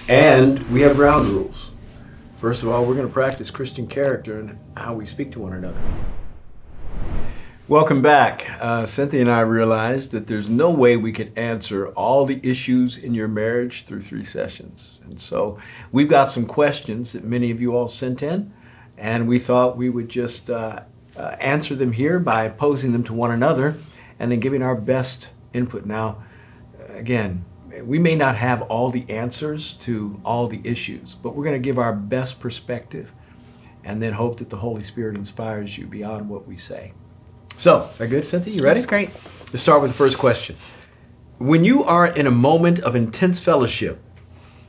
And we have ground rules. First of all, we're going to practice Christian character and how we speak to one another. Welcome back. Cynthia and I realized that there's no way we could answer all the issues in your marriage through 3 sessions. And so we've got some questions that many of you all sent in, and we thought we would just answer them here by posing them to one another and then giving our best input. Now, again, we may not have all the answers to all the issues, but we're going to give our best perspective and then hope that the Holy Spirit inspires you beyond what we say. So, is that good, Cynthia? You ready? That's great. Let's start with the first question. When you are in a moment of intense fellowship,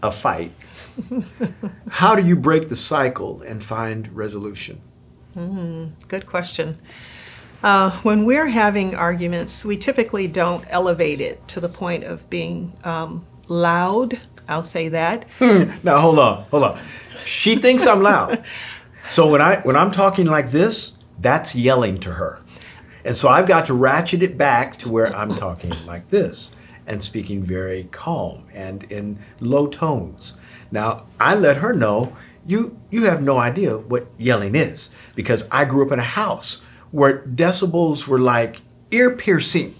a fight, how do you break the cycle and find resolution? Good question. When we're having arguments, we typically don't elevate it to the point of being loud. I'll say that. Now, hold on. She thinks I'm loud. So when I'm talking like this, that's yelling to her. And so I've got to ratchet it back to where I'm talking like this and speaking very calm and in low tones. Now, I let her know, you have no idea what yelling is, because I grew up in a house where decibels were like ear piercing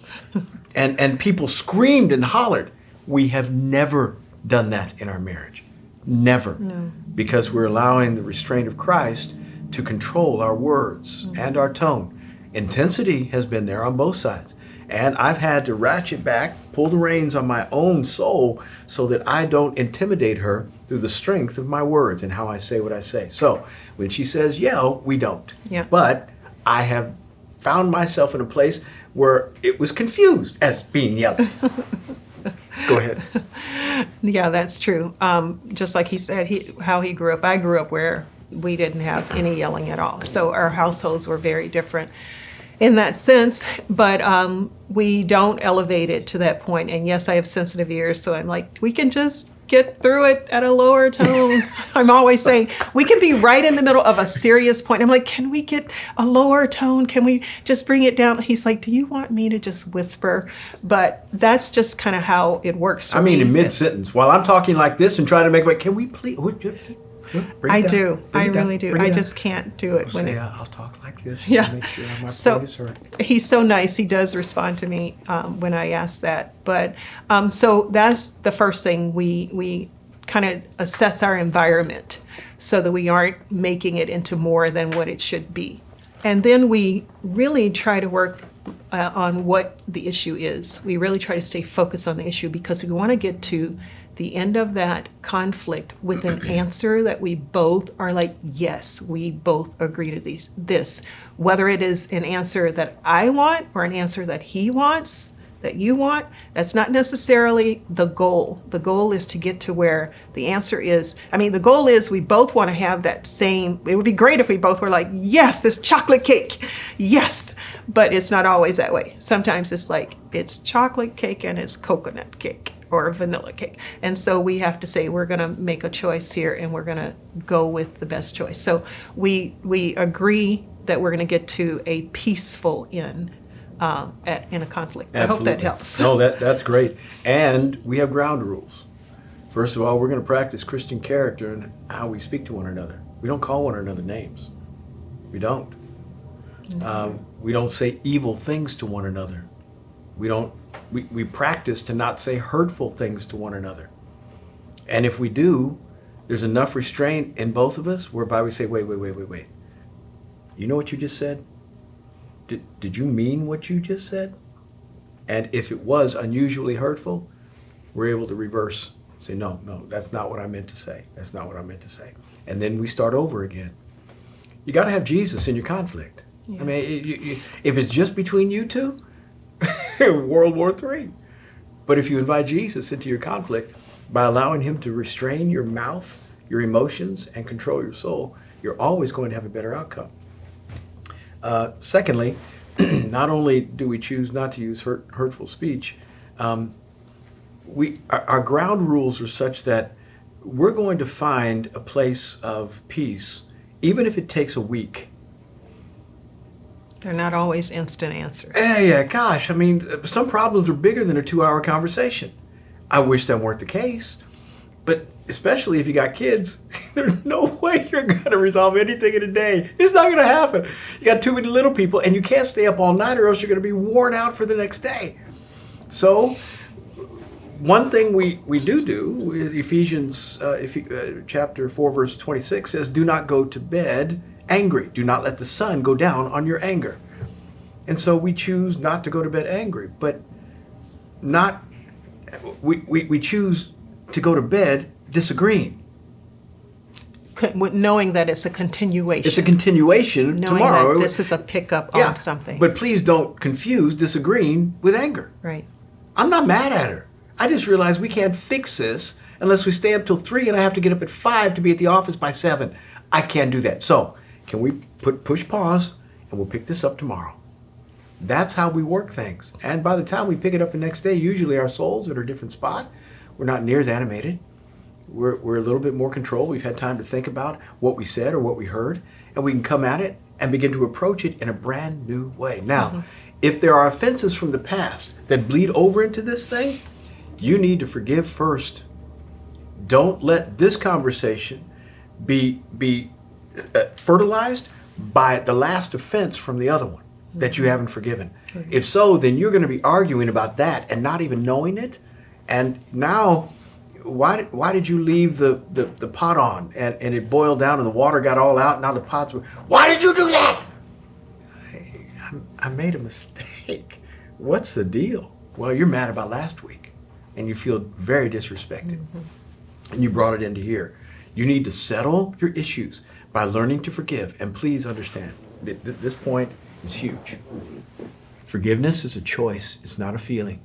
and people screamed and hollered. We have never done that in our marriage. Never. No. Because we're allowing the restraint of Christ to control our words and our tone. Intensity has been there on both sides. And I've had to ratchet back, pull the reins on my own soul so that I don't intimidate her through the strength of my words and how I say what I say. So when she says yell, we don't. Yeah. But I have found myself in a place where it was confused as being yelled. Go ahead. Yeah, that's true. Just like he said, how he grew up. I grew up where we didn't have any yelling at all. So our households were very different in that sense, but we don't elevate it to that point. And yes, I have sensitive ears, so I'm like, we can just get through it at a lower tone. I'm always saying, we can be right in the middle of a serious point. I'm like, can we get a lower tone? Can we just bring it down? He's like, do you want me to just whisper? But that's just kind of how it works for me. In mid-sentence, while I'm talking like this and trying to make can we please... I do. I really do. I just can't do it. I'll talk like this. Yeah. Make sure my So point is heard. he's so nice. He does respond to me when I ask that. But so that's the first thing. We kind of assess our environment so that we aren't making it into more than what it should be. And then we really try to work on what the issue is. We really try to stay focused on the issue because we want to get to the end of that conflict with an answer that we both are like, yes, we both agree to this. Whether it is an answer that I want or an answer that he wants, that you want, that's not necessarily the goal. The goal is to get to where the answer is. the goal is we both want to have that same, it would be great if we both were like, yes, it's chocolate cake, yes. But it's not always that way. Sometimes it's like, it's chocolate cake and it's coconut cake or vanilla cake. And so we have to say, we're going to make a choice here and we're going to go with the best choice. So we agree that we're going to get to a peaceful end in a conflict. Absolutely. I hope that helps. No, that's great. And we have ground rules. First of all, we're going to practice Christian character and how we speak to one another. We don't call one another names. We don't. We don't say evil things to one another. We practice to not say hurtful things to one another. And if we do, there's enough restraint in both of us whereby we say, wait. You know what you just said? Did you mean what you just said? And if it was unusually hurtful, we're able to reverse. Say, no, that's not what I meant to say. That's not what I meant to say. And then we start over again. You got to have Jesus in your conflict. Yeah. If it's just between you two, World War III. But if you invite Jesus into your conflict by allowing him to restrain your mouth, your emotions, and control your soul, you're always going to have a better outcome. Secondly, not only do we choose not to use hurtful speech, our ground rules are such that we're going to find a place of peace, even if it takes a week. They're not always instant answers. Yeah, gosh, some problems are bigger than a 2-hour conversation. I wish that weren't the case, but especially if you got kids, there's no way you're going to resolve anything in a day. It's not going to happen. You got too many little people, and you can't stay up all night or else you're going to be worn out for the next day. So one thing we do with Ephesians chapter 4, verse 26 says, do not go to bed angry. Do not let the sun go down on your anger. And so we choose not to go to bed angry, but we choose to go to bed disagreeing. Knowing that it's a continuation. It's a continuation knowing tomorrow. That this is a pickup on something. But please don't confuse disagreeing with anger. Right. I'm not mad at her. I just realized we can't fix this unless we stay up till 3 and I have to get up at 5 to be at the office by 7. I can't do that. So can we push pause and we'll pick this up tomorrow? That's how we work things. And by the time we pick it up the next day, usually our soul's at a different spot. We're not near as animated. We're a little bit more controlled. We've had time to think about what we said or what we heard, and we can come at it and begin to approach it in a brand new way. Now, if there are offenses from the past that bleed over into this thing, you need to forgive first. Don't let this conversation be fertilized by the last offense from the other one that you haven't forgiven. If so, then you're going to be arguing about that and not even knowing it. And now, why did you leave the pot on and it boiled down and the water got all out? Now the pot's... Why did you do that? I made a mistake. What's the deal? Well, you're mad about last week and you feel very disrespected. And you brought it into here. You need to settle your issues by learning to forgive. And please understand, this point is huge. Forgiveness is a choice. It's not a feeling.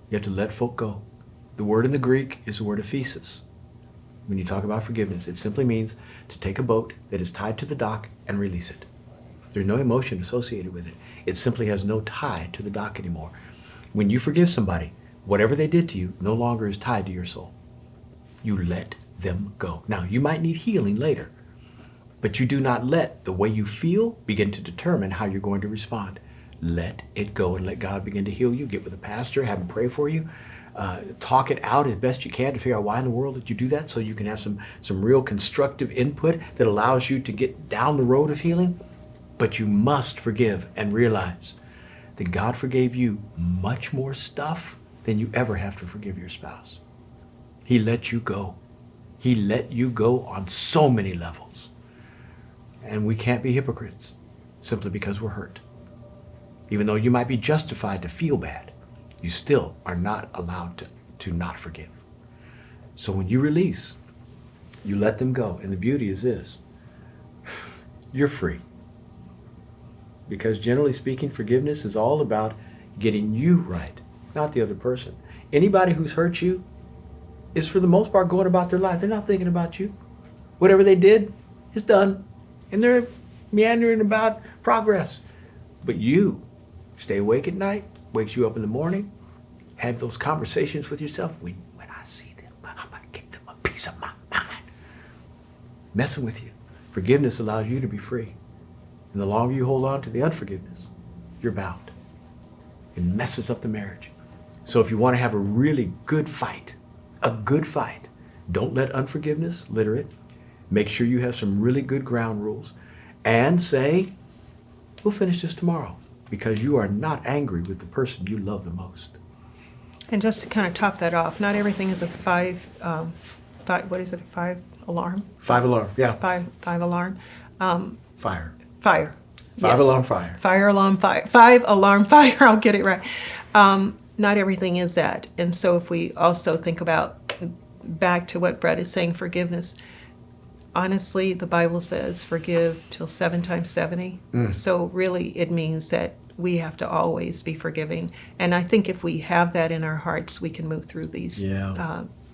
You have to let folk go. The word in the Greek is the word Ephesus. When you talk about forgiveness, it simply means to take a boat that is tied to the dock and release it. There's no emotion associated with it. It simply has no tie to the dock anymore. When you forgive somebody, whatever they did to you no longer is tied to your soul. You let them go. Now, you might need healing later, but you do not let the way you feel begin to determine how you're going to respond. Let it go and let God begin to heal you. Get with a pastor, have him pray for you. Talk it out as best you can to figure out why in the world did you do that, so you can have some real constructive input that allows you to get down the road of healing. But you must forgive and realize that God forgave you much more stuff than you ever have to forgive your spouse. He let you go. He let you go on so many levels. And we can't be hypocrites simply because we're hurt. Even though you might be justified to feel bad, you still are not allowed to not forgive. So when you release, you let them go. And the beauty is this: you're free. Because generally speaking, forgiveness is all about getting you right, not the other person. Anybody who's hurt you is for the most part going about their life. They're not thinking about you. Whatever they did is done. And they're meandering about progress. But you stay awake at night, wakes you up in the morning, have those conversations with yourself. When I see them, I'm going to give them a piece of my mind. Messing with you. Forgiveness allows you to be free. And the longer you hold on to the unforgiveness, you're bound. It messes up the marriage. So if you want to have a really good fight, don't let unforgiveness litter it. Make sure you have some really good ground rules. And say, we'll finish this tomorrow. Because you are not angry with the person you love the most. And just to kind of top that off, not everything is a five alarm? 5 alarm, yeah. Five alarm. Fire. Fire. 5 alarm fire. Fire alarm fire. 5 alarm fire. I'll get it right. Not everything is that. And so if we also think about, back to what Brett is saying, forgiveness. Honestly, the Bible says forgive till 7 times 70. So really it means that we have to always be forgiving. And I think if we have that in our hearts, we can move through these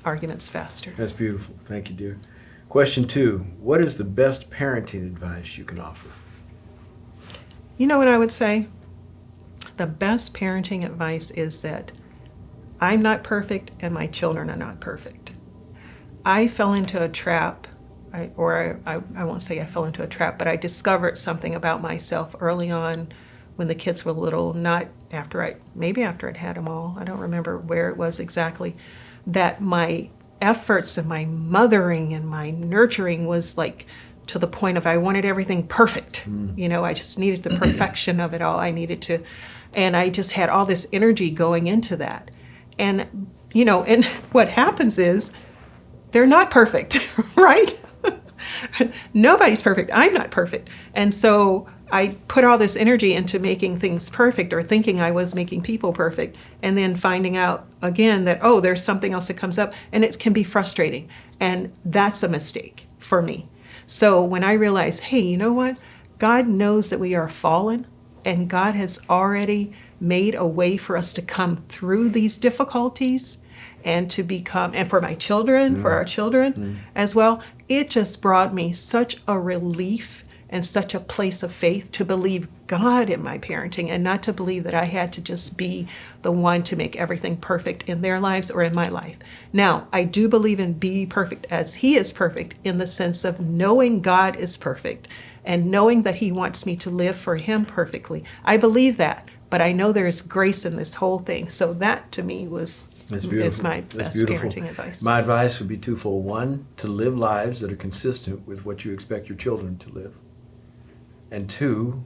arguments faster. That's beautiful. Thank you, dear. Question 2. What is the best parenting advice you can offer? You know what I would say? The best parenting advice is that I'm not perfect and my children are not perfect. I fell into a trap, I won't say I fell into a trap, but I discovered something about myself early on when the kids were little, maybe after I'd had them all. I don't remember where it was exactly, that my efforts and my mothering and my nurturing was like to the point of I wanted everything perfect. I just needed the perfection of it all. And I just had all this energy going into that. And, and what happens is they're not perfect, right? Nobody's perfect. I'm not perfect. And so I put all this energy into making things perfect or thinking I was making people perfect, and then finding out again that, there's something else that comes up, and it can be frustrating. And that's a mistake for me. So when I realized, hey, you know what? God knows that we are fallen, and God has already made a way for us to come through these difficulties and to become, and for my children, for our children as well, it just brought me such a relief and such a place of faith to believe God in my parenting and not to believe that I had to just be the one to make everything perfect in their lives or in my life. Now, I do believe in be perfect as He is perfect, in the sense of knowing God is perfect and knowing that He wants me to live for Him perfectly. I believe that, but I know there's grace in this whole thing. So that to me is my best parenting advice. My advice would be twofold. One, to live lives that are consistent with what you expect your children to live. And two,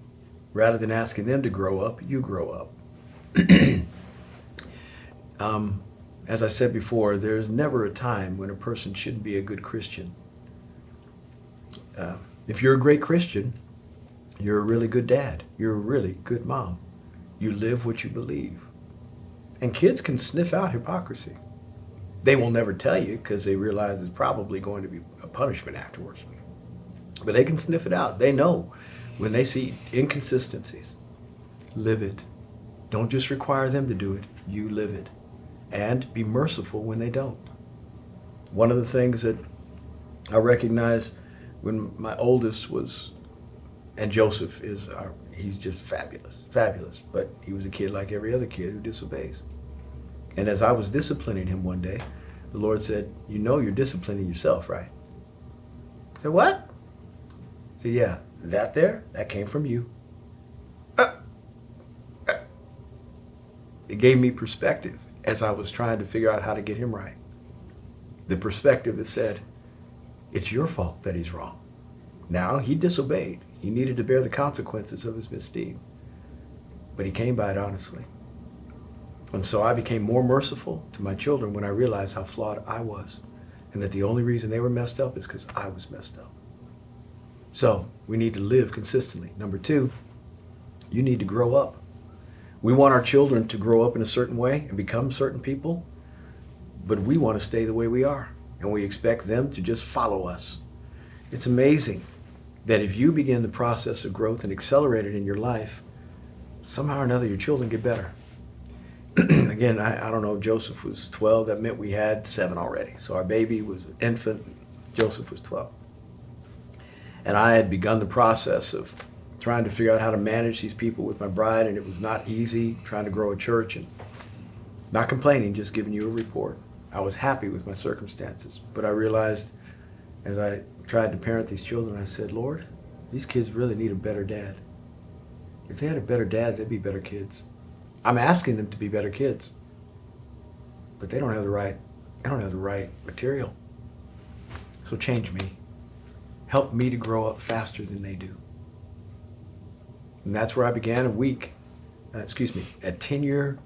rather than asking them to grow up, you grow up. As I said before, there's never a time when a person shouldn't be a good Christian. If you're a great Christian, you're a really good dad. You're a really good mom. You live what you believe. And kids can sniff out hypocrisy. They will never tell you because they realize it's probably going to be a punishment afterwards. But they can sniff it out. They know when they see inconsistencies. Live it. Don't just require them to do it. You live it. And be merciful when they don't. One of the things that I recognize when my oldest was, and Joseph he's just fabulous, but he was a kid like every other kid who disobeys. And as I was disciplining him one day, the Lord said, you're disciplining yourself, right? I said, what? I said, yeah, that came from you. It gave me perspective as I was trying to figure out how to get him right. The perspective that said, it's your fault that he's wrong. Now, he disobeyed. He needed to bear the consequences of his misdeed. But he came by it honestly. And so I became more merciful to my children when I realized how flawed I was, and that the only reason they were messed up is because I was messed up. So we need to live consistently. Number two, you need to grow up. We want our children to grow up in a certain way and become certain people, but we want to stay the way we are, and we expect them to just follow us. It's amazing that if you begin the process of growth and accelerate it in your life, somehow or another your children get better. Again, I don't know, Joseph was 12, that meant we had 7 already. So our baby was an infant, Joseph was 12. And I had begun the process of trying to figure out how to manage these people with my bride, and it was not easy, trying to grow a church and not complaining, just giving you a report. I was happy with my circumstances, but I realized as I tried to parent these children, I said, Lord, these kids really need a better dad. If they had a better dad, they'd be better kids. I'm asking them to be better kids, but they don't have the right material. So change me. Help me to grow up faster than they do. And that's where I began a 10-year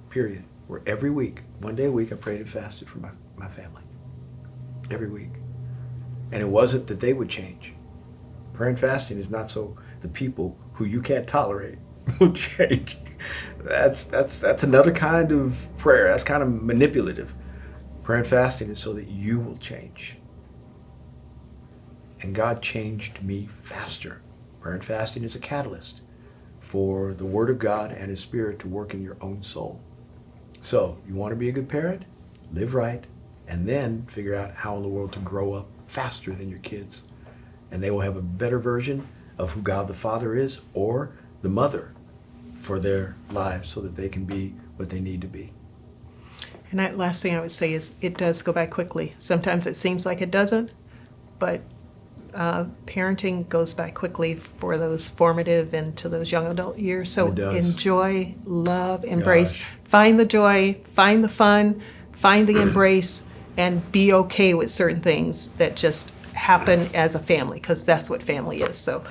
period where every week, one day a week, I prayed and fasted for my family. Every week. And it wasn't that they would change. Prayer and fasting is not so the people who you can't tolerate will change. That's another kind of prayer. That's kind of manipulative. Prayer and fasting is so that you will change. And God changed me faster. Prayer and fasting is a catalyst for the Word of God and His Spirit to work in your own soul. So, you want to be a good parent? Live right, and then figure out how in the world to grow up faster than your kids. And they will have a better version of who God the Father is, or the mother, for their lives, so that they can be what they need to be. And that last thing I would say is it does go by quickly. Sometimes it seems like it doesn't, but parenting goes by quickly for those formative and to those young adult years. So enjoy, love, embrace. Find the joy, find the fun, find the embrace, and be okay with certain things that just happen as a family, because that's what family is. So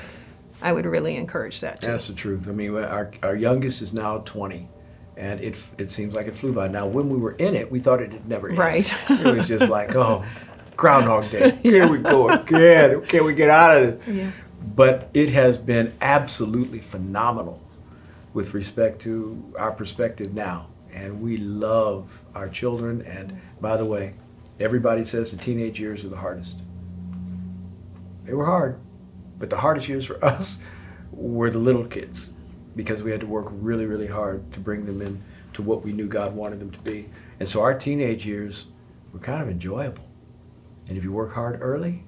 I would really encourage that too. That's the truth. I mean, our youngest is now 20, and it seems like it flew by. Now, when we were in it, we thought it had never ended. Right. It was just like, oh, Groundhog Day. Here we go again. Can we get out of this? Yeah. But it has been absolutely phenomenal with respect to our perspective now. And we love our children. And by the way, everybody says the teenage years are the hardest. They were hard, but the hardest years for us were the little kids, because we had to work really, really hard to bring them in to what we knew God wanted them to be. And so our teenage years were kind of enjoyable. And if you work hard early,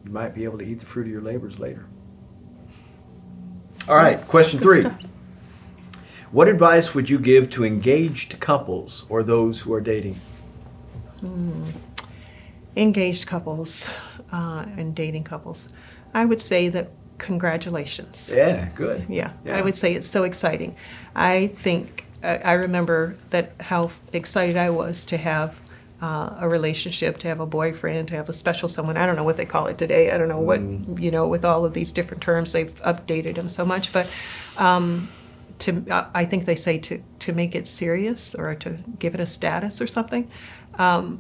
you might be able to eat the fruit of your labors later. All right, question 3. What advice would you give to engaged couples or those who are dating? Engaged couples and dating couples. I would say that congratulations. Yeah, good. Yeah, I would say it's so exciting. I think, I remember that how excited I was to have a relationship, to have a boyfriend, to have a special someone. I don't know what they call it today. I don't know what, with all of these different terms, they've updated them so much. But I think they say to make it serious, or to give it a status or something.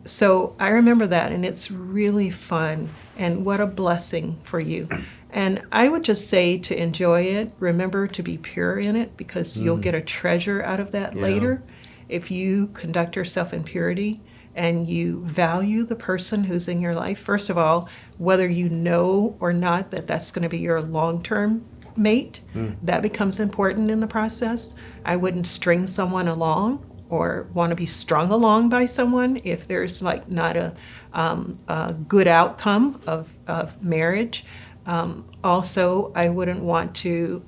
So I remember that, and it's really fun, and what a blessing for you. And I would just say to enjoy it. Remember to be pure in it, because you'll get a treasure out of that later. If you conduct yourself in purity and you value the person who's in your life, first of all, whether you know or not that that's going to be your long-term mate, that becomes important in the process. I wouldn't string someone along or want to be strung along by someone if there's like not a good outcome of marriage. Also, I wouldn't want to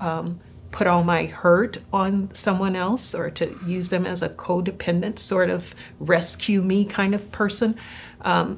put all my hurt on someone else, or to use them as a codependent sort of rescue me kind of person.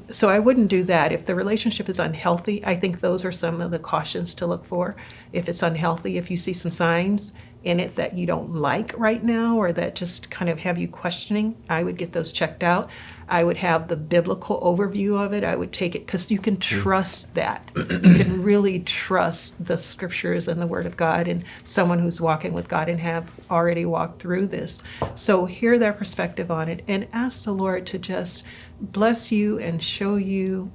So I wouldn't do that. If the relationship is unhealthy, I think those are some of the cautions to look for. If it's unhealthy, if you see some signs in it that you don't like right now, or that just kind of have you questioning, I would get those checked out. I would have the biblical overview of it. I would take it, because you can trust that. You can really trust the scriptures and the word of God, and someone who's walking with God and have already walked through this. So hear their perspective on it, and ask the Lord to just bless you and show you,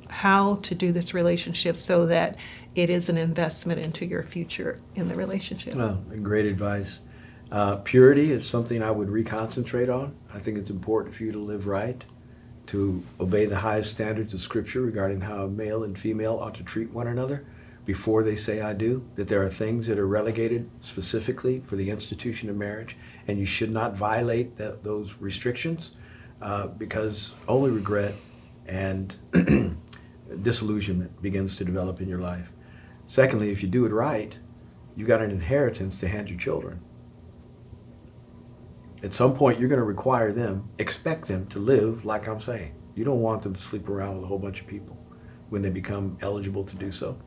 how to do this relationship so that it is an investment into your future in the relationship. Well, great advice. Purity is something I would reconcentrate on. I think it's important for you to live right, to obey the highest standards of Scripture regarding how male and female ought to treat one another before they say I do, that there are things that are relegated specifically for the institution of marriage, and you should not violate those restrictions, because only regret and disillusionment begins to develop in your life. Secondly, if you do it right, you got an inheritance to hand your children. At some point, you're going to expect them to live like I'm saying. You don't want them to sleep around with a whole bunch of people when they become eligible to do so.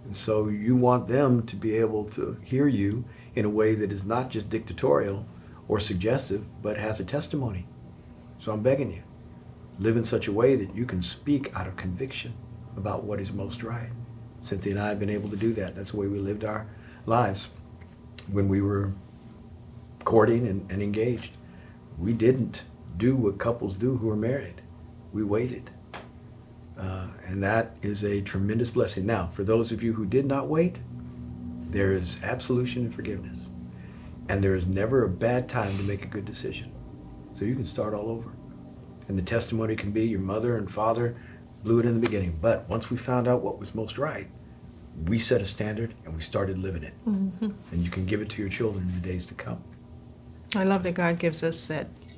And so you want them to be able to hear you in a way that is not just dictatorial or suggestive, but has a testimony. So I'm begging you, live in such a way that you can speak out of conviction about what is most right. Cynthia and I have been able to do that. That's the way we lived our lives when we were courting and engaged. We didn't do what couples do who are married. We waited. And that is a tremendous blessing. Now, for those of you who did not wait, there is absolution and forgiveness. And there is never a bad time to make a good decision. So you can start all over. And the testimony can be your mother and father blew it in the beginning. But once we found out what was most right, we set a standard and we started living it. And you can give it to your children in the days to come. I love that God gives us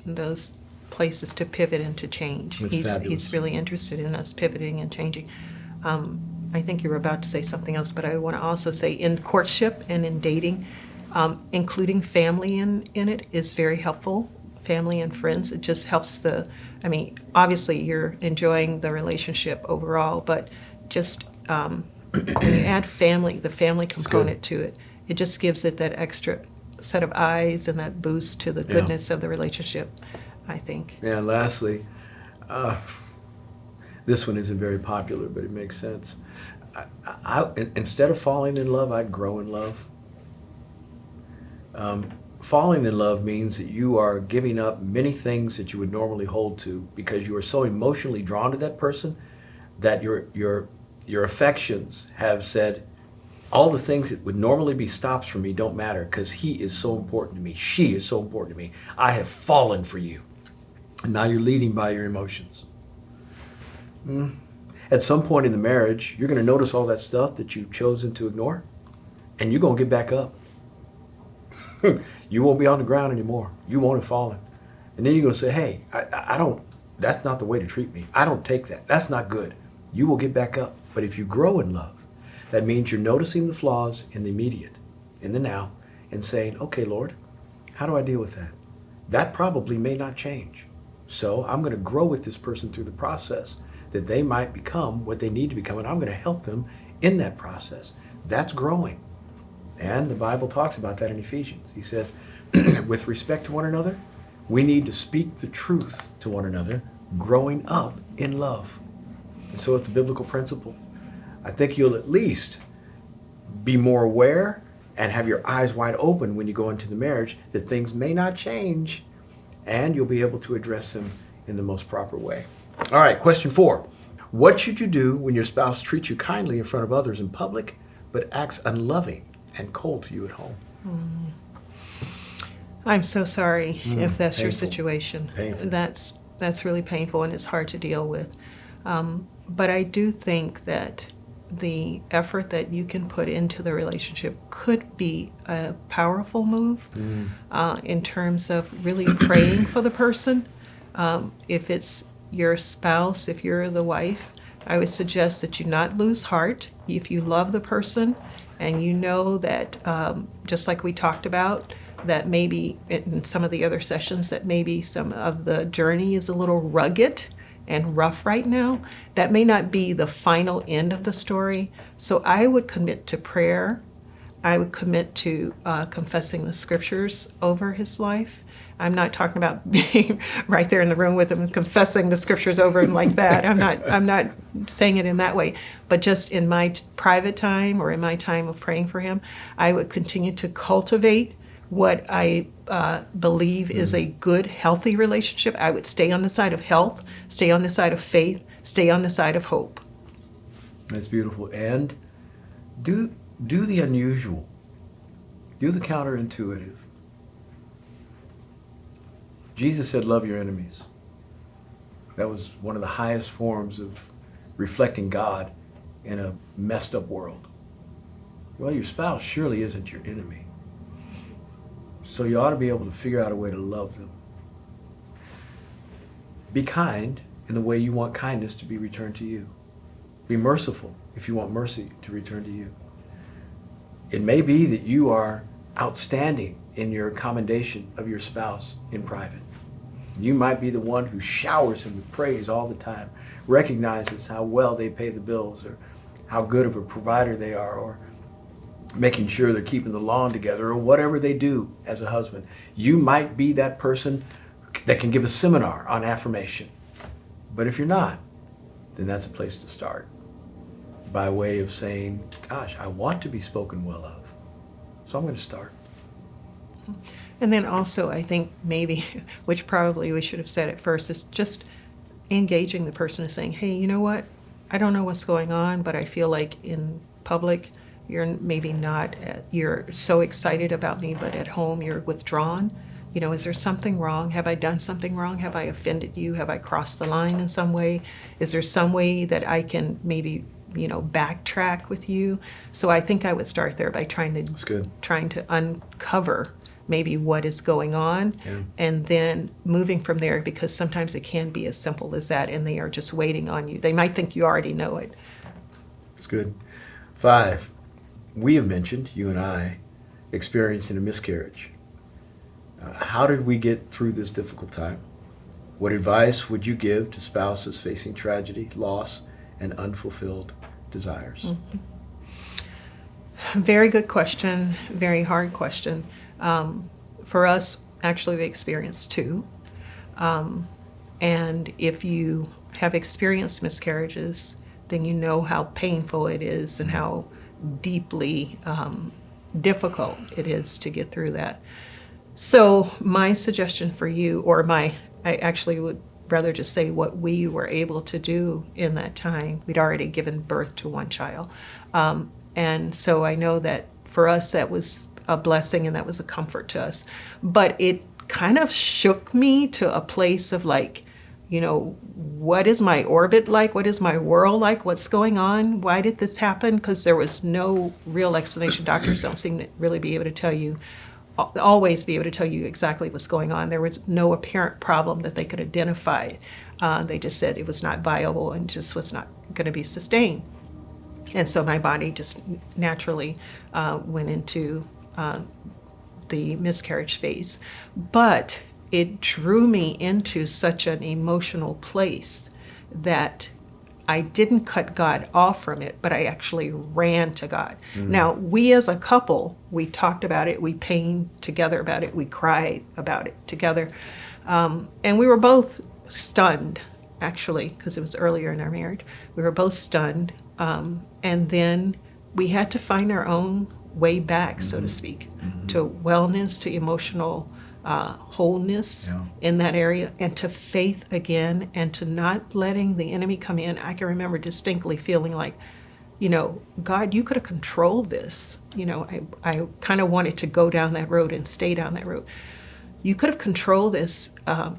those places to pivot and to change. He's really interested in us pivoting and changing. I think you were about to say something else, but I want to also say in courtship and in dating, including family in it is very helpful. Family and friends, it just helps obviously you're enjoying the relationship overall, but just when you add the family component to it, it just gives it that extra set of eyes and that boost to the goodness of the relationship, I think. And lastly, Uh, this one isn't very popular, but it makes sense. Instead of falling in love, I'd grow in love. Falling in love means that you are giving up many things that you would normally hold to because you are so emotionally drawn to that person that your affections have said, all the things that would normally be stops for me don't matter because he is so important to me. She is so important to me. I have fallen for you. And now you're leading by your emotions. At some point in the marriage, you're going to notice all that stuff that you've chosen to ignore, and you're going to get back up. You won't be on the ground anymore. You won't have fallen. And then you're going to say, hey, I don't, that's not the way to treat me. I don't take that. That's not good. You will get back up. But if you grow in love, that means you're noticing the flaws in the immediate, in the now, and saying, okay, Lord, how do I deal with that? That probably may not change. So I'm going to grow with this person through the process that they might become what they need to become, and I'm going to help them in that process. That's growing. And the Bible talks about that in Ephesians. He says, with respect to one another, we need to speak the truth to one another, growing up in love. And so it's a biblical principle. I think you'll at least be more aware and have your eyes wide open when you go into the marriage that things may not change, and you'll be able to address them in the most proper way. All right, question 4. What should you do when your spouse treats you kindly in front of others in public, but acts unloving and cold to you at home? I'm so sorry if that's your painful. situation. Painful. That's really painful and it's hard to deal with. But I do think that the effort that you can put into the relationship could be a powerful move in terms of really praying for the person. If it's your spouse, if you're the wife, I would suggest that you not lose heart. If you love the person and you know that, just like we talked about, that maybe in some of the other sessions, that maybe some of the journey is a little rugged and rough right now, that may not be the final end of the story. So I would commit to prayer. I would commit to confessing the scriptures over his life. I'm not talking about being right there in the room with him and confessing the scriptures over him like that. I'm not saying it in that way. But just in my private time or in my time of praying for him, I would continue to cultivate what I believe is a good, healthy relationship. I would stay on the side of health, stay on the side of faith, stay on the side of hope. That's beautiful. And do the unusual. Do the counterintuitive. Jesus said, love your enemies. That was one of the highest forms of reflecting God in a messed up world. Well, your spouse surely isn't your enemy. So you ought to be able to figure out a way to love them. Be kind in the way you want kindness to be returned to you. Be merciful if you want mercy to return to you. It may be that you are outstanding in your commendation of your spouse in private. You might be the one who showers him with praise all the time, recognizes how well they pay the bills or how good of a provider they are, or making sure they're keeping the lawn together, or whatever they do as a husband. You might be that person that can give a seminar on affirmation. But if you're not, then that's a place to start. By way of saying, gosh, I want to be spoken well of. So I'm going to start. And then also, I think maybe, which probably we should have said at first, is just engaging the person and saying, hey, you know what? I don't know what's going on, but I feel like in public, you're maybe not, you're so excited about me, but at home you're withdrawn. You know, is there something wrong? Have I done something wrong? Have I offended you? Have I crossed the line in some way? Is there some way that I can maybe, backtrack with you? So I think I would start there by trying to uncover maybe what is going on, and then moving from there, because sometimes it can be as simple as that, and they are just waiting on you. They might think you already know it. That's good. 5, we have mentioned, you and I, experiencing a miscarriage. How did we get through this difficult time? What advice would you give to spouses facing tragedy, loss, and unfulfilled desires? Very good question. Very hard question. For us, actually, we experienced 2. And if you have experienced miscarriages, then you know how painful it is and how deeply difficult it is to get through that. So my suggestion for you, I actually would rather just say what we were able to do in that time. We'd already given birth to one child. And so I know that for us, that was a blessing and that was a comfort to us. But it kind of shook me to a place of like, what is my orbit like? What is my world like? What's going on? Why did this happen? Because there was no real explanation. Doctors don't seem to really be able to tell you, always be able to tell you exactly what's going on. There was no apparent problem that they could identify. They just said it was not viable and just was not going to be sustained. And so my body just naturally went into the miscarriage phase. But it drew me into such an emotional place that I didn't cut God off from it, but I actually ran to God. Now, we as a couple, we talked about it, we pained together about it, we cried about it together. And we were both stunned, actually, because it was earlier in our marriage. We were both stunned. And then we had to find our own way back, so to speak, to wellness, to emotional wholeness in that area, and to faith again, and to not letting the enemy come in. I can remember distinctly feeling like, God, you could have controlled this. I kind of wanted to go down that road and stay down that road. You could have controlled this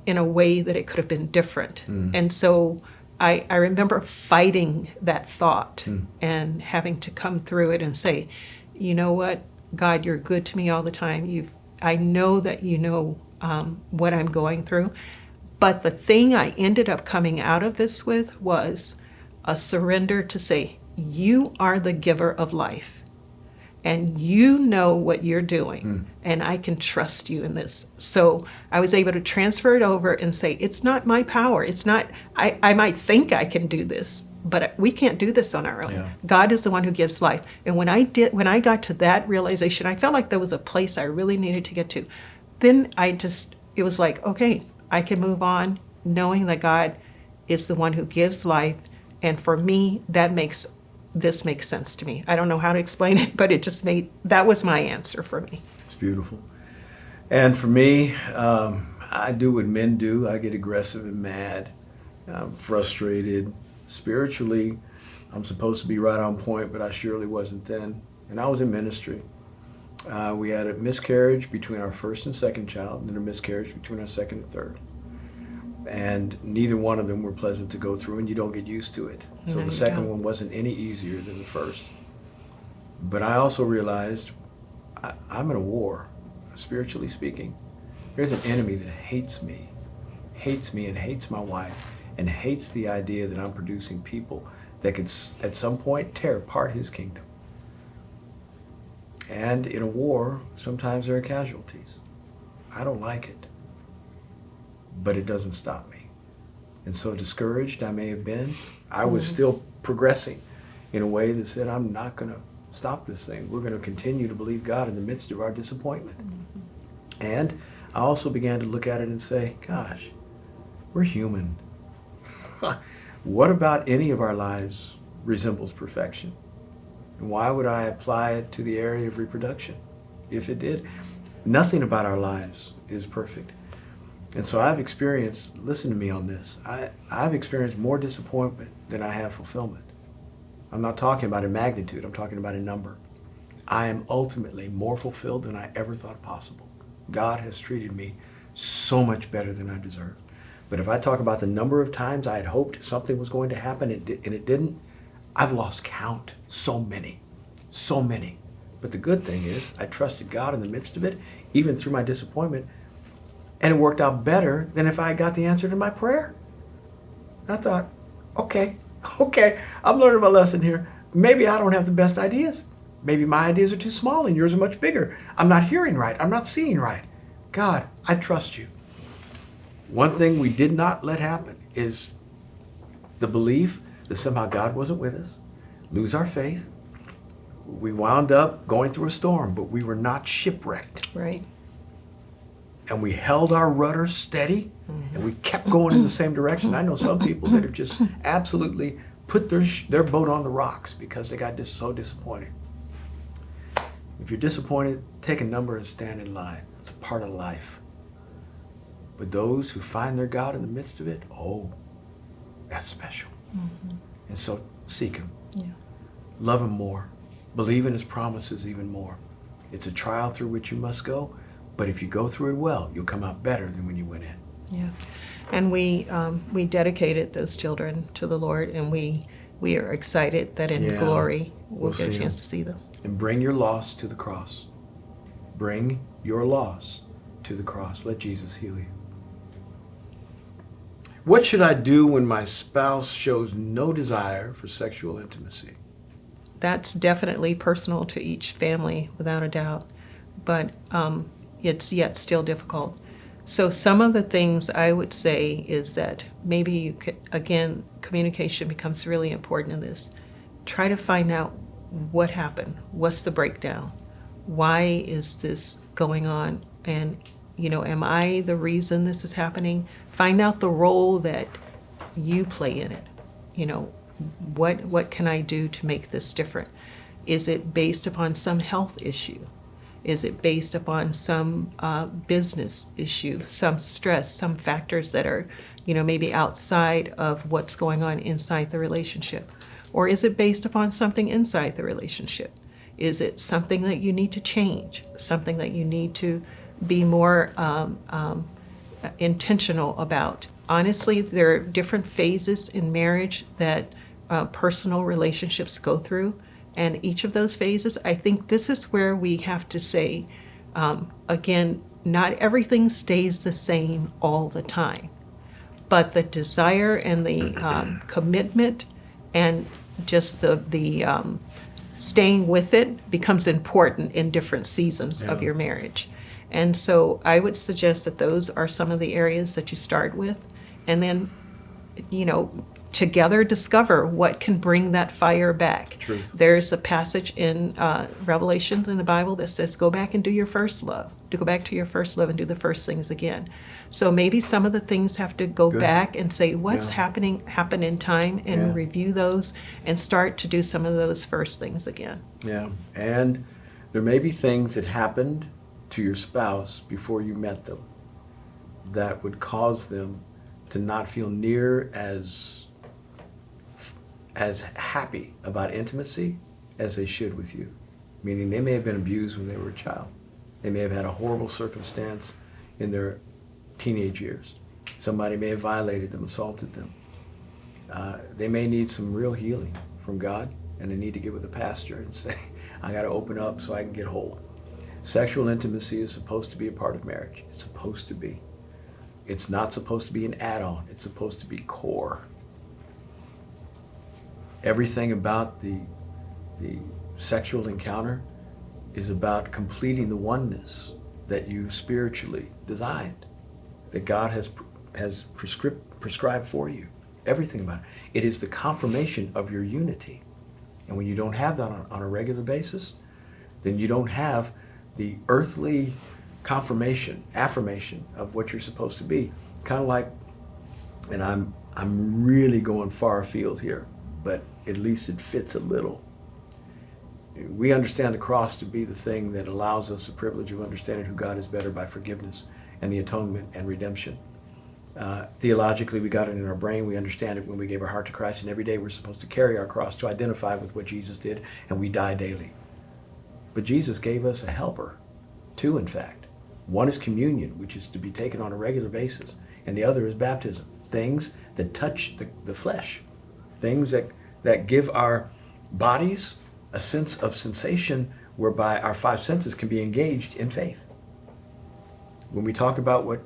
in a way that it could have been different. And so I remember fighting that thought and having to come through it and say, you know what, God, you're good to me all the time. I know that you know what I'm going through. But the thing I ended up coming out of this with was a surrender to say, you are the giver of life. And you know what you're doing. And I can trust you in this. So I was able to transfer it over and say, it's not my power. It's not, I might think I can do this, but we can't do this on our own. Yeah. God is the one who gives life. And when I got to that realization, I felt like there was a place I really needed to get to. Then it was like, okay, I can move on knowing that God is the one who gives life. And for me, this makes sense to me. I don't know how to explain it, but that was my answer for me. It's beautiful. And for me, I do what men do. I get aggressive and mad. I'm frustrated. Spiritually, I'm supposed to be right on point, but I surely wasn't then. And I was in ministry. We had a miscarriage between our first and second child, and then a miscarriage between our second and third. And neither one of them were pleasant to go through, and you don't get used to it. So No, the you second don't. one wasn't any easier than the first. But I also realized I'm in a war, spiritually speaking. There's an enemy that hates me and hates my wife, and hates the idea that I'm producing people that could at some point tear apart his kingdom. And in a war, sometimes there are casualties. I don't like it, but it doesn't stop me. And so discouraged I may have been, I was still progressing in a way that said, I'm not going to stop this thing. We're going to continue to believe God in the midst of our disappointment. And I also began to look at it and say, gosh, we're human. What about any of our lives resembles perfection? And why would I apply it to the area of reproduction if it did? Nothing about our lives is perfect. And so I've experienced, listen to me on this, I've experienced more disappointment than I have fulfillment. I'm not talking about in magnitude, I'm talking about in number. I am ultimately more fulfilled than I ever thought possible. God has treated me so much better than I deserved. But if I talk about the number of times I had hoped something was going to happen and it didn't, I've lost count. So many. But the good thing is I trusted God in the midst of it, even through my disappointment, and it worked out better than if I got the answer to my prayer. I thought, okay, I'm learning my lesson here. Maybe I don't have the best ideas. Maybe my ideas are too small and yours are much bigger. I'm not hearing right. I'm not seeing right. God, I trust you. One thing we did not let happen is the belief that somehow God wasn't with us, lose our faith. We wound up going through a storm, but we were not shipwrecked. Right. and we held our rudder steady and we kept going in the same direction. I know some people that have just absolutely put their boat on the rocks because they got so disappointed. If you're disappointed, take a number and stand in line. It's a part of life. But those who find their God in the midst of it, oh, that's special. And so seek him. Yeah. Love him more. Believe in his promises even more. It's a trial through which you must go, but if you go through it well, you'll come out better than when you went in. Yeah. And we dedicated those children to the Lord, and we are excited that in glory we'll get a chance to see them. And bring your loss to the cross. Bring your loss to the cross. Let Jesus heal you. What should I do when my spouse shows no desire for sexual intimacy? That's definitely personal to each family, without a doubt, but it's yet still difficult. So some of the things I would say is that maybe you could, again, communication becomes really important in this. Try to find out what happened. What's the breakdown? Why is this going on? And, am I the reason this is happening? Find out the role that you play in it. What can I do to make this different? Is it based upon some health issue? Is it based upon some business issue, some stress, some factors that are, maybe outside of what's going on inside the relationship? Or is it based upon something inside the relationship? Is it something that you need to change, something that you need to be more intentional about? Honestly, there are different phases in marriage that personal relationships go through. And each of those phases, I think this is where we have to say, again, not everything stays the same all the time. But the desire and the commitment and just the staying with it becomes important in different seasons of your marriage. And so I would suggest that those are some of the areas that you start with. And then, together discover what can bring that fire back. Truth. There's a passage in Revelations in the Bible that says, go back and do your first love. Go back to your first love and do the first things again. So maybe some of the things have to go back and say, what's happened in time, and review those and start to do some of those first things again. Yeah, and there may be things that happened to your spouse before you met them that would cause them to not feel near as happy about intimacy as they should with you. Meaning they may have been abused when they were a child. They may have had a horrible circumstance in their teenage years. Somebody may have violated them, assaulted them. They may need some real healing from God, and they need to get with a pastor and say, I got to open up so I can get whole. Sexual intimacy is supposed to be a part of marriage. It's supposed to be. It's not supposed to be an add-on. It's supposed to be core. Everything about the sexual encounter is about completing the oneness that you spiritually designed, that God has prescribed for you. Everything about it. It is the confirmation of your unity. And when you don't have that on a regular basis, then you don't have the earthly affirmation of what you're supposed to be. Kind of like, and I'm really going far afield here, but at least it fits a little. We understand the cross to be the thing that allows us the privilege of understanding who God is better by forgiveness and the atonement and redemption. Theologically, we got it in our brain. We understand it when we gave our heart to Christ, and every day we're supposed to carry our cross to identify with what Jesus did, and we die daily. But Jesus gave us a helper, two in fact. One is communion, which is to be taken on a regular basis, and the other is baptism, things that touch the flesh, things that give our bodies a sense of sensation whereby our five senses can be engaged in faith. When we talk about what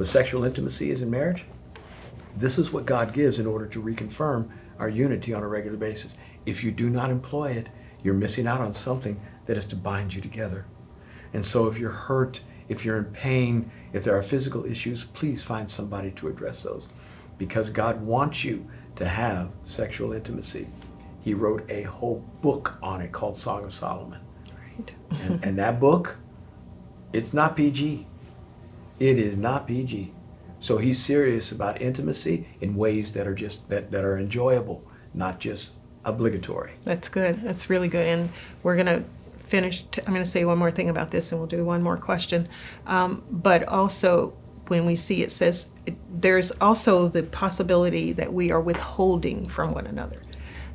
sexual intimacy is in marriage, this is what God gives in order to reconfirm our unity on a regular basis. If you do not employ it, you're missing out on something that is to bind you together. And so if you're hurt, if you're in pain, if there are physical issues, please find somebody to address those, because God wants you to have sexual intimacy. He wrote a whole book on it called Song of Solomon. Right. And that book It's not PG. It is not PG. So he's serious about intimacy in ways that are just that are enjoyable, not just obligatory. That's good. That's really good. And we're going to finish. I'm going to say one more thing about this, and we'll do one more question. But also, when we see it says, there's also the possibility that we are withholding from one another.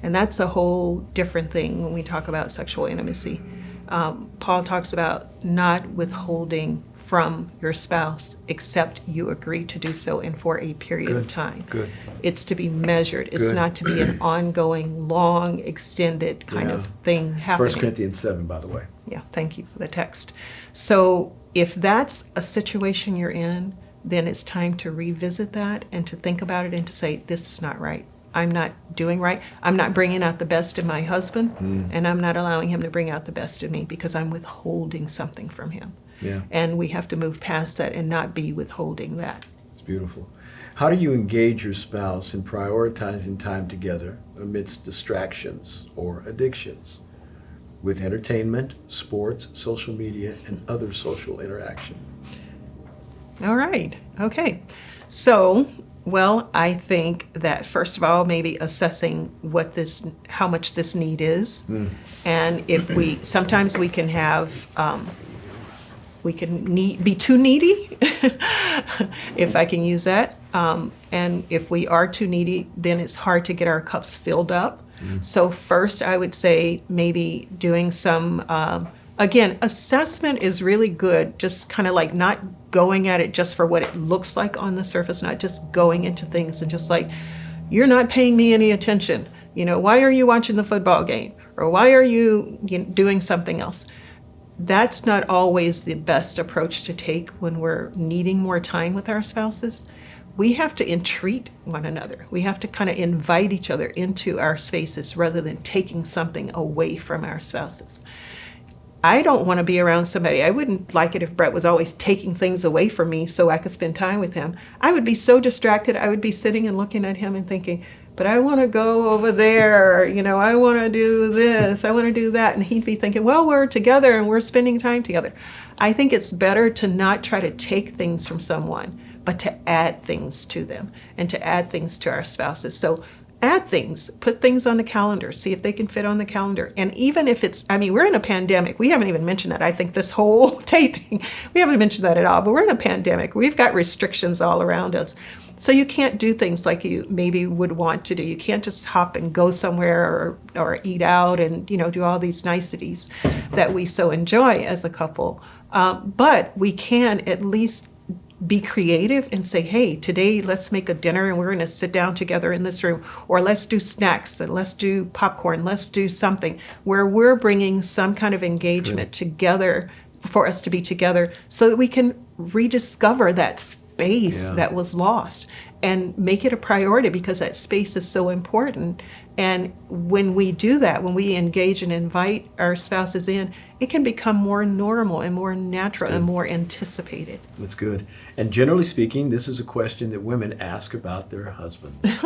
And that's a whole different thing when we talk about sexual intimacy. Paul talks about not withholding from your spouse except you agree to do so and for a period of time. Good. It's to be measured. It's Good. not to be an ongoing, long, extended kind of thing happening. 1 Corinthians 7, by the way. Yeah, thank you for the text. So if that's a situation you're in, then it's time to revisit that and to think about it and to say, this is not right. I'm not doing right. I'm not bringing out the best in my husband, and I'm not allowing him to bring out the best in me because I'm withholding something from him. Yeah. And we have to move past that and not be withholding that. It's beautiful. How do you engage your spouse in prioritizing time together amidst distractions or addictions with entertainment, sports, social media, and other social interaction? All right. Okay. So, well, I think that first of all, maybe assessing how much this need is. And if sometimes we can have, be too needy, if I can use that. And if we are too needy, then it's hard to get our cups filled up. So first, I would say maybe doing some, again, assessment is really good, just kind of like not going at it just for what it looks like on the surface, not just going into things and just like, you're not paying me any attention. Why are you watching the football game? Or why are you doing something else? That's not always the best approach to take when we're needing more time with our spouses. We have to entreat one another. We have to kind of invite each other into our spaces rather than taking something away from our spouses. I don't want to be around somebody. I wouldn't like it if Brett was always taking things away from me so I could spend time with him. I would be so distracted. I would be sitting and looking at him and thinking, but I want to go over there. I want to do this. I want to do that. And he'd be thinking, well, we're together and we're spending time together. I think it's better to not try to take things from someone, but to add things to them and to add things to our spouses. So add things, put things on the calendar, see if they can fit on the calendar. And even if we're in a pandemic. We haven't even mentioned that. I think this whole taping, we haven't mentioned that at all, but we're in a pandemic. We've got restrictions all around us. So you can't do things like you maybe would want to do. You can't just hop and go somewhere or eat out and, do all these niceties that we so enjoy as a couple. But we can at least be creative and say, hey, today let's make a dinner and we're going to sit down together in this room, or let's do snacks and let's do popcorn, let's do something where we're bringing some kind of engagement together for us to be together so that we can rediscover that space that was lost and make it a priority because that space is so important. And when we do that, when we engage and invite our spouses in, it can become more normal and more natural and more anticipated. That's good. And generally speaking, this is a question that women ask about their husbands.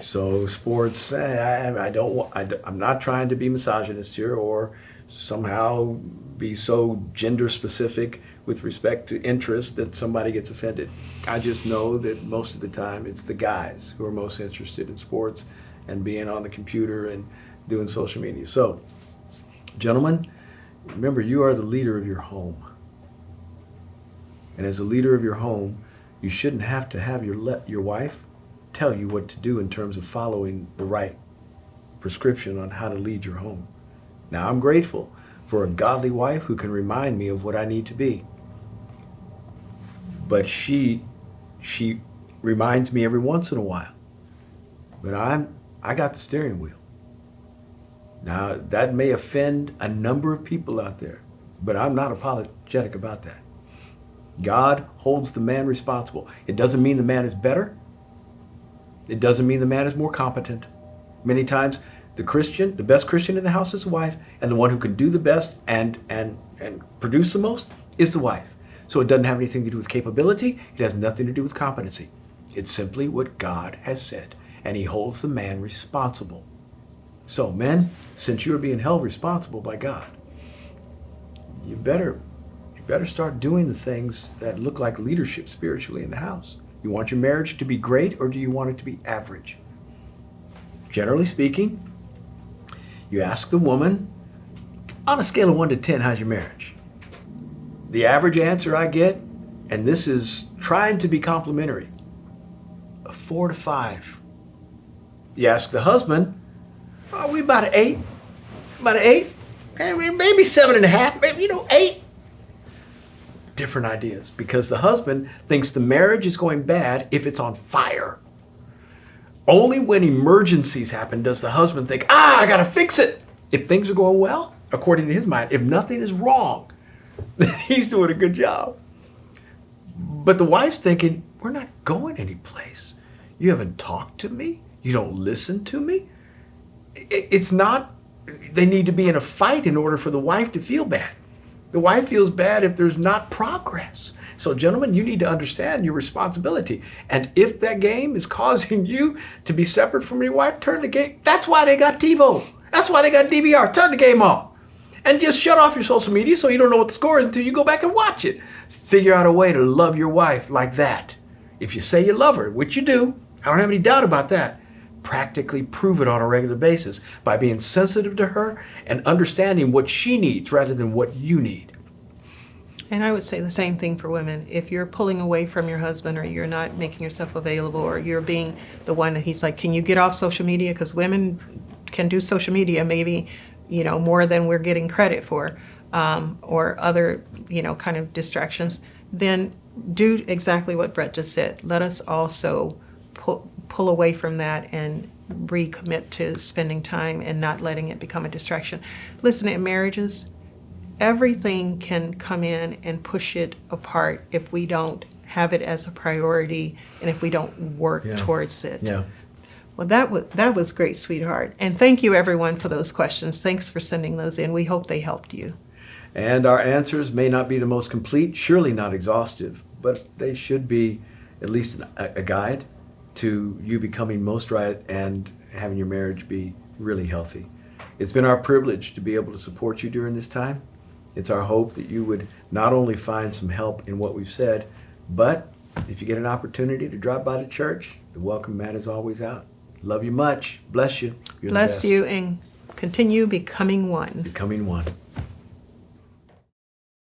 So sports, I'm not trying to be misogynist here or somehow be so gender specific with respect to interest that somebody gets offended. I just know that most of the time it's the guys who are most interested in sports and being on the computer and doing social media. So, gentlemen, remember, you are the leader of your home. And as a leader of your home, you shouldn't have to have your wife tell you what to do in terms of following the right prescription on how to lead your home. Now, I'm grateful for a godly wife who can remind me of what I need to be. But she reminds me every once in a while. But I got the steering wheel. Now, that may offend a number of people out there, but I'm not apologetic about that. God holds the man responsible. It doesn't mean the man is better. It doesn't mean the man is more competent. Many times, the best Christian in the house is the wife, and the one who can do the best and produce the most is the wife. So it doesn't have anything to do with capability. It has nothing to do with competency. It's simply what God has said, and he holds the man responsible. So men, since you are being held responsible by God, you better better start doing the things that look like leadership spiritually in the house. You want your marriage to be great, or do you want it to be average? Generally speaking, you ask the woman, on a scale of 1 to 10, how's your marriage? The average answer I get, and this is trying to be complimentary, a 4 to 5. You ask the husband, are we about an 8? About an 8? Maybe 7.5, maybe, 8. Different ideas, because the husband thinks the marriage is going bad if it's on fire. Only when emergencies happen does the husband think, I gotta fix it. If things are going well, according to his mind, if nothing is wrong, then he's doing a good job. But the wife's thinking, we're not going anyplace. You haven't talked to me. You don't listen to me. It's not, they need to be in a fight in order for the wife to feel bad. The wife feels bad if there's not progress. So gentlemen, you need to understand your responsibility. And if that game is causing you to be separate from your wife, turn the game. That's why they got TiVo. That's why they got DVR. Turn the game off. And just shut off your social media so you don't know what the score is until you go back and watch it. Figure out a way to love your wife like that. If you say you love her, which you do, I don't have any doubt about that, practically prove it on a regular basis by being sensitive to her and understanding what she needs rather than what you need. And I would say the same thing for women. If you're pulling away from your husband, or you're not making yourself available, or you're being the one that he's like, can you get off social media? Because women can do social media maybe, more than we're getting credit for, or other, kind of distractions. Then do exactly what Brett just said. Let us also pull away from that and recommit to spending time and not letting it become a distraction. Listen, in marriages, everything can come in and push it apart if we don't have it as a priority and if we don't work towards it. Yeah. Well, that was great, sweetheart. And thank you, everyone, for those questions. Thanks for sending those in. We hope they helped you. And our answers may not be the most complete, surely not exhaustive, but they should be at least a guide to you becoming most right and having your marriage be really healthy. It's been our privilege to be able to support you during this time. It's our hope that you would not only find some help in what we've said, but if you get an opportunity to drop by the church, the welcome mat is always out. Love you much. Bless you. You're the Bless best. you, and continue becoming one. Becoming one.